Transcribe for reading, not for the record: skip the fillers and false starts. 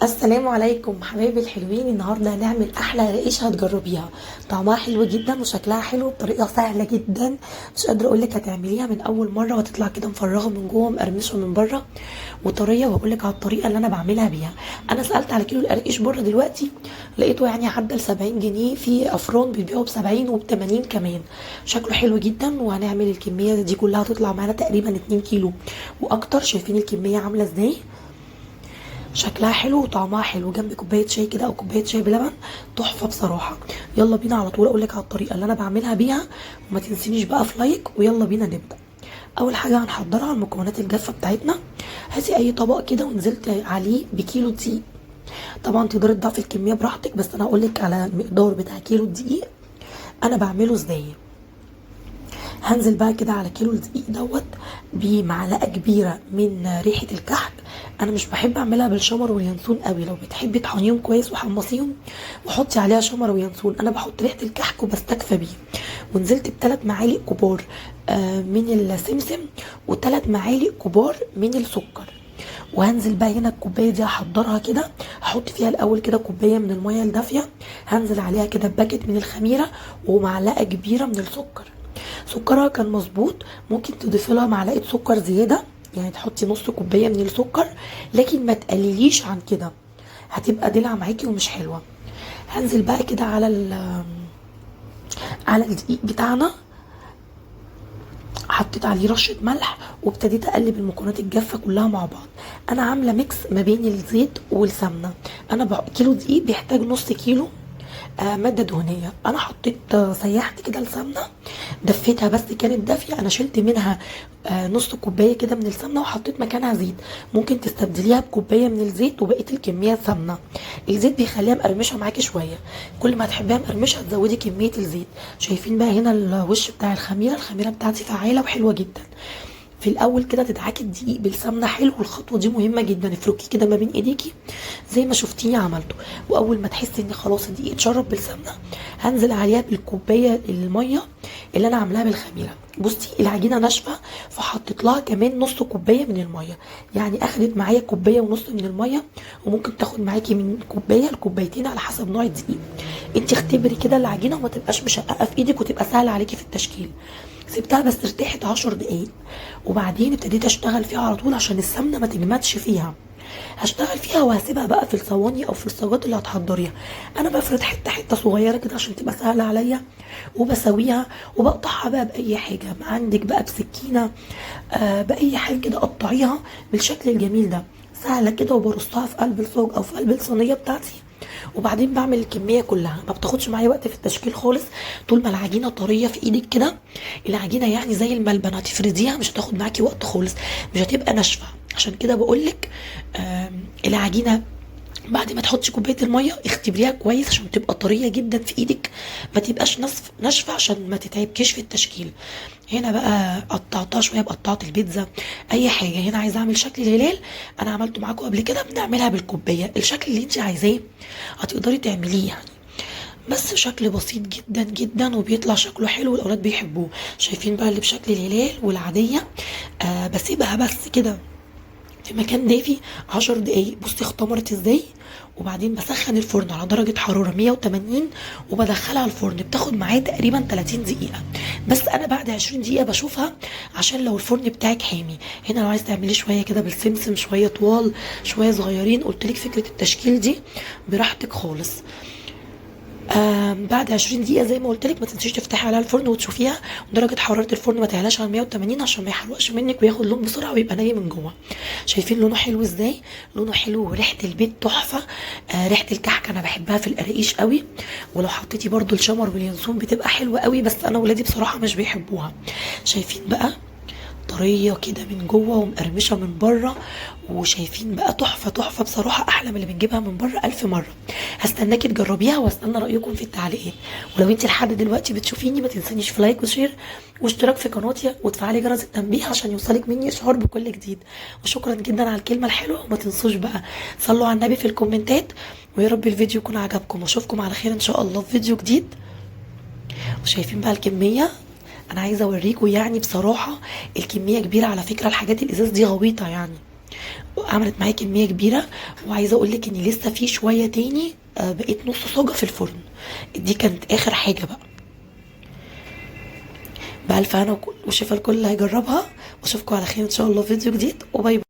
السلام عليكم حبايبي الحلوين. النهارده هنعمل احلى رقيش هتجربيها. طعمها حلو جدا وشكلها حلو بطريقه سهله جدا. مش قادره اقول لك هتعمليها من اول مره وهتطلع كده مفرغه من جوه مقرمشه من بره وطريه. وهقول لك على الطريقه اللي انا بعملها بيها. انا سالت على كيلو القرقيش بره دلوقتي، لقيته يعني عدى ال 70 جنيه. في افران بيبيعوا ب 70 وب 80 كمان. شكله حلو جدا. وهنعمل الكميه دي كلها هتطلع معانا تقريبا 2 كيلو واكتر. شايفين الكميه عامله ازاي؟ شكلها حلو وطعمها حلو جنب كوبايه شاي كده او كوبايه شاي بلبن. تحفه بصراحه. يلا بينا على طول اقول لك على الطريقه اللي انا بعملها بيها، وما تنسينيش بقى في لايك. ويلا بينا نبدا. اول حاجه هنحضرها المكونات الجافه بتاعتنا. هاتي اي طبق كده ونزلت عليه بكيلو دقيق. طبعا تقدري تضعفي الكميه براحتك، بس انا هقول لك على المقدار بتاع كيلو الدقيق انا بعمله ازاي. هنزل بقى كده على كيلو الدقيق دوت بمعلقه كبيره من ريحه الكحك. انا مش بحب اعملها بالشمر واليانسون قوي. لو بتحبي تطحنيهم كويس وحمصيهم وحطي عليها شمر ويانسون، انا بحط ريحه الكحك وبستكفى بيه. ونزلت بثلاث معالق كبار من السمسم، وثلاث معالق كبار من السكر. وهنزل بقى هنا الكوبايه دي هحضرها كده. هحط فيها الاول كده كوبايه من الميه الدافيه، هنزل عليها كده باكت من الخميره ومعلقه كبيره من السكر. سكرها كان مظبوط. ممكن تضيفي لها معلقه سكر زياده، يعني تحطي نص كوبايه من السكر، لكن ما تقلليش عن كده، هتبقى دلع معاكي ومش حلوه. هنزل بقى كده على الدقيق بتاعنا. حطيت عليه رشه ملح وابتديت اقلب المكونات الجافه كلها مع بعض. انا عامله ميكس ما بين الزيت والسمنه. انا كيلو دقيق بيحتاج نص كيلو ماده دهنيه. انا حطيت سيحت كده السمنه، دفيتها بس كانت دافيه. انا شلت منها نص كوبايه كده من السمنه وحطيت مكانها زيت. ممكن تستبدليها بكوبايه من الزيت وبقيه الكميه سمنه. الزيت بيخليها مقرمشه معاكي شويه. كل ما تحبيها مقرمشه هتزودي كميه الزيت. شايفين بقى هنا الوش بتاع الخميره؟ الخميره بتاعتي فعاله وحلوه جدا. في الاول كده تدعكي الدقيق بالسمنه حلو، والخطوه دي مهمه جدا. افركيه كده ما بين ايديكي زي ما شفتيني عملته. واول ما تحسي ان خلاص الدقيق اتشرب بالسمنه، هنزل عليها بالكوبايه الميه اللي انا عاملاها بالخميره. بصي العجينه ناشفه، فحطيت لها كمان نص كوبايه من الميه. يعني اخدت معايا كوبايه ونص من الميه، وممكن تاخد معاكي من كوبايه لكوبايتين على حسب نوع الدقيق. انت اختبري كده العجينه وما تبقاش مشققه في ايدك وتبقى سهله عليكي في التشكيل. سبتها بس ارتاحت 10 دقايق، وبعدين ابتديت اشتغل فيها على طول عشان السمنه ما تجمدش فيها. هشتغل فيها وهسيبها بقى في الصواني او في الصاجات اللي هتحضريها. انا بفرد حته حته صغيره كده عشان تبقى سهله عليا، وبسويها وبقطعها بقى باي حاجه ما عندك بقى، بسكينه باي حاجه كده قطعيها بالشكل الجميل ده. سهله كده. وبرصها في قلب الصاج او في قلب الصينيه بتاعتي. وبعدين بعمل الكميه كلها، ما بتاخدش معايا وقت في التشكيل خالص. طول ما العجينه طريه في ايدك كده، العجينه يعني زي الملبن، هتفرديها مش هتاخد معاكي وقت خالص، مش هتبقى ناشفه. عشان كده بقولك العجينه بعد ما تحطي كوبايه الميه اختبريها كويس عشان تبقى طريه جدا في ايدك، ما تبقاش ناشفه عشان ما تتعبكيش في التشكيل. هنا بقى قطعتها شويه بقطعه البيتزا، اي حاجه. هنا عايزه اعمل شكل الهلال، انا عملته معاكم قبل كده. بنعملها بالكوبايه. الشكل اللي انت عايزاه هتقدري تعمليه يعني، بس شكل بسيط جدا جدا وبيطلع شكله حلو والاولاد بيحبوه. شايفين بقى اللي بشكل الهلال والعاديه. بسيبها بس كده في مكان دافي 10 دقايق. بصي اختمرت ازاي. وبعدين بسخن الفرن على درجة حرارة 180 وبدخلها الفرن. بتاخد معايا تقريبا 30 دقيقة. بس انا بعد 20 دقيقة بشوفها عشان لو الفرن بتاعك حامي. هنا لو عايز تعمليه شوية كده بالسمسم، شوية طوال شوية صغيرين، قلتلك فكرة التشكيل دي براحتك خالص. بعد 20 دقيقة زي ما قلت لك، ما تنسيش تفتحي عليها الفرن وتشوفيها. ودرجة حرارة الفرن ما تعلاش عن 180 عشان ما يحرقش منك وياخد لون بسرعة ويبقى ناي من جوه. شايفين لونه حلو ازاي؟ لونه حلو وريحة البيت تحفة. ريحة الكحك انا بحبها في القراقيش قوي. ولو حطيتي برضو الشمر واليانسون بتبقى حلوة قوي، بس انا ولادي بصراحة مش بيحبوها. شايفين بقى طريه كده من جوه ومقرمشه من بره. وشايفين بقى تحفه تحفه بصراحه، احلى من اللي بنجيبها من بره الف مره. هستناكي تجربيها واستنى رايكم في التعليقات. ولو انت لحد دلوقتي بتشوفيني، ما تنسانيش في لايك وشير واشتراك في قناتي وتفعلي جرس التنبيه عشان يوصلك مني اشعار بكل جديد. وشكرا جدا على الكلمه الحلوه. وما تنسوش بقى صلوا على النبي في الكومنتات. ويا رب الفيديو يكون عجبكم، واشوفكم على خير ان شاء الله في فيديو جديد. وشايفين بقى الكميه؟ انا عايزه اوريكم يعني بصراحه الكميه كبيره على فكره. الحاجات الازاز دي غويطه يعني. عملت معايا كميه كبيره، وعايزه اقول لك ان لسه في شويه تاني، بقيت نص صاجه في الفرن. دي كانت اخر حاجه بقى. بألف هنا وشفا الكل اللي هيجربها، واشوفكم على خير ان شاء الله في فيديو جديد، وباي باي.